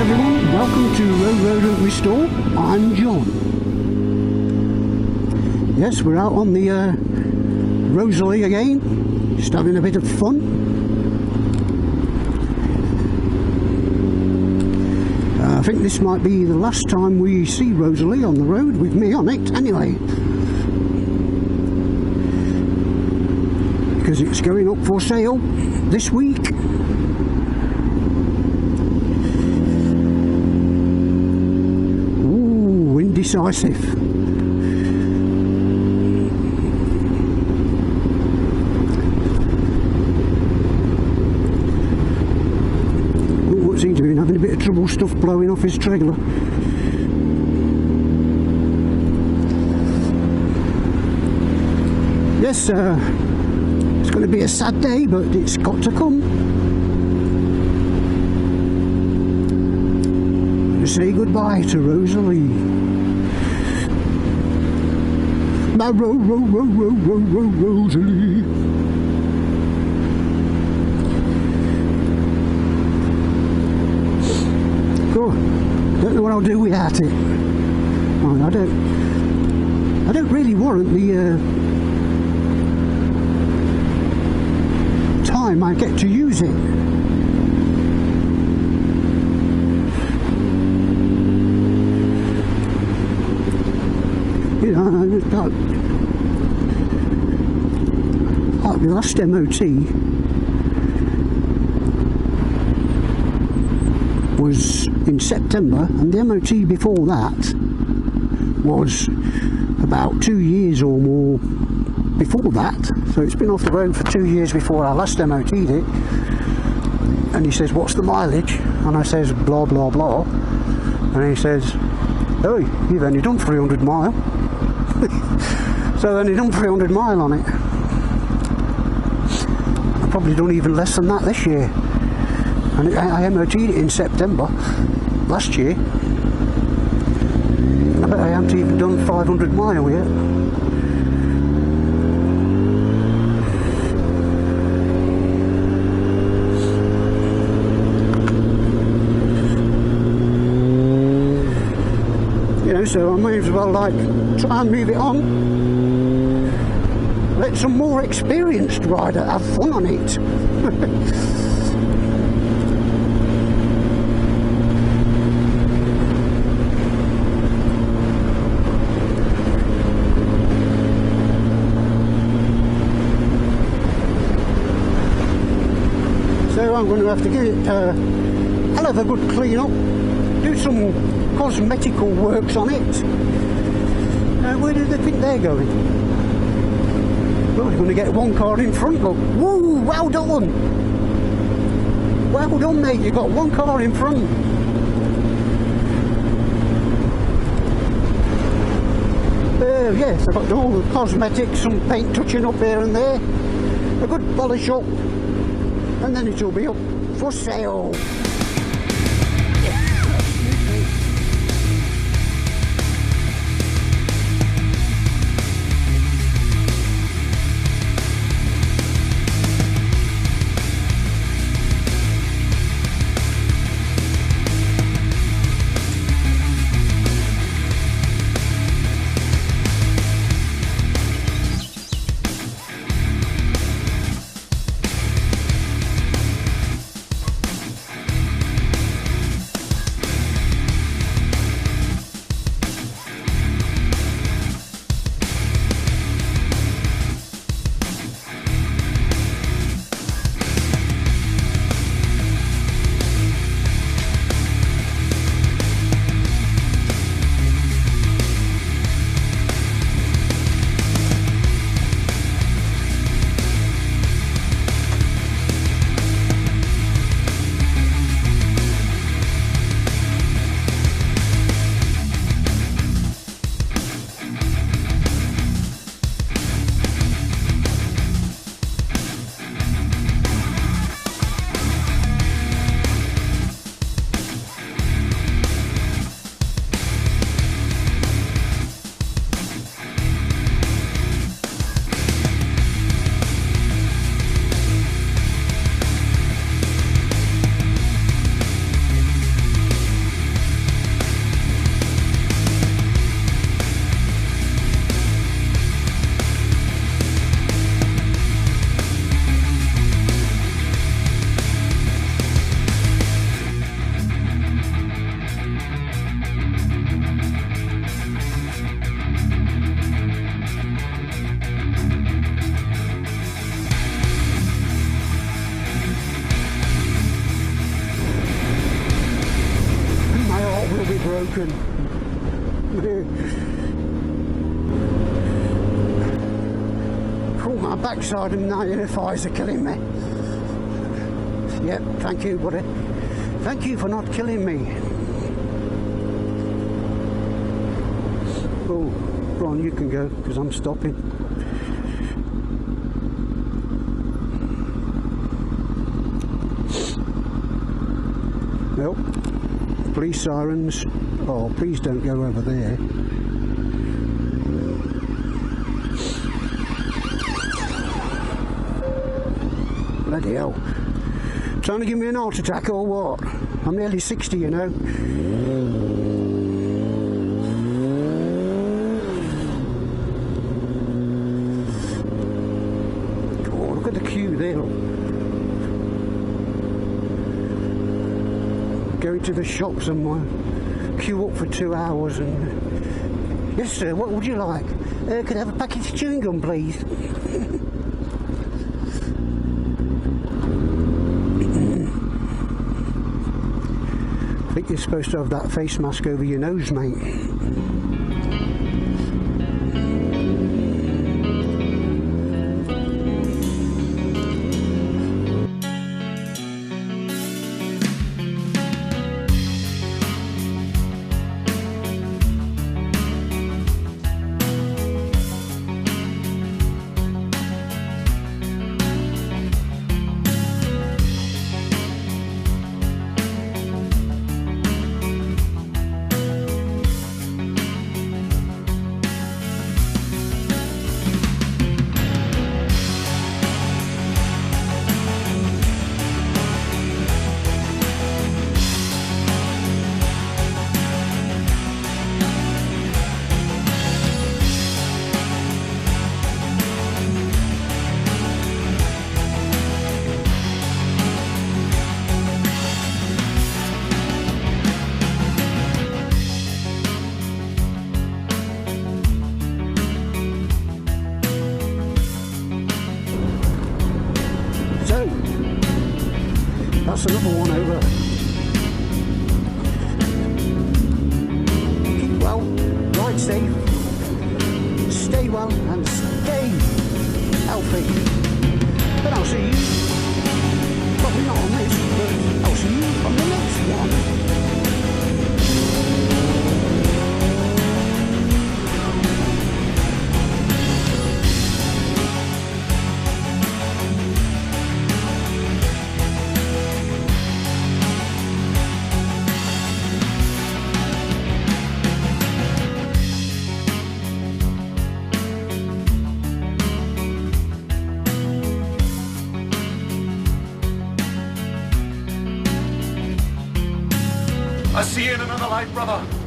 everyone, welcome to Road and Restore. I'm John. Yes, we're out on the Rosalie again, just having a bit of fun. I think this might be the last time we see Rosalie on the road with me on it anyway, because it's going up for sale this week. Decisive. Oh, what's he doing? Having a bit of trouble, stuff blowing off his trailer. Yes, it's going to be a sad day, but it's got to come. To say goodbye to Rosalie. My Rosalie. Cool. Don't know what I'll do without it. I don't really warrant the time I get to use it. You know, like the last MOT was in September, and the MOT before that was about 2 years or more before that. So it's been off the road for 2 years before our last MOT'd it. And he says, "What's the mileage?" And I says, "Blah blah blah." And he says, "Oh, you've only done 300 mile." So then he done 300 mile on it. I've probably done even less than that this year. And I MOT'd it in September last year. I bet I haven't even done 500 mile yet. You know, so I may as well like try and move it on. Let some more experienced rider have fun on it. So I'm going to have to give it a hell of a good clean up, do some cosmetical works on it. Where do they think they're going? Well, we're going to get one car in front, look. Woo, well done. Well done, mate, you got one car in front. Yes, I've got all the cosmetics, some paint touching up here and there. A good polish up, and then it'll be up for sale. broken. Oh, my backside and now the fires are killing me. Yep, thank you, buddy. Thank you for not killing me. Oh, go on, you can go, because I'm stopping. Nope. Police sirens. Oh, please don't go over there. Bloody hell. Trying to give me an heart attack or what? I'm nearly 60, you know. Oh, look at the queue there. Going to the shops and queue up for 2 hours and... Yes sir, what would you like? Could I have a packet of chewing gum please? I think you're supposed to have that face mask over your nose, mate. That's another one over. Keep well, ride safe, stay well and stay healthy. And I'll see you, probably not on this, but I'll see you on the next one. I'll see you in another life, brother.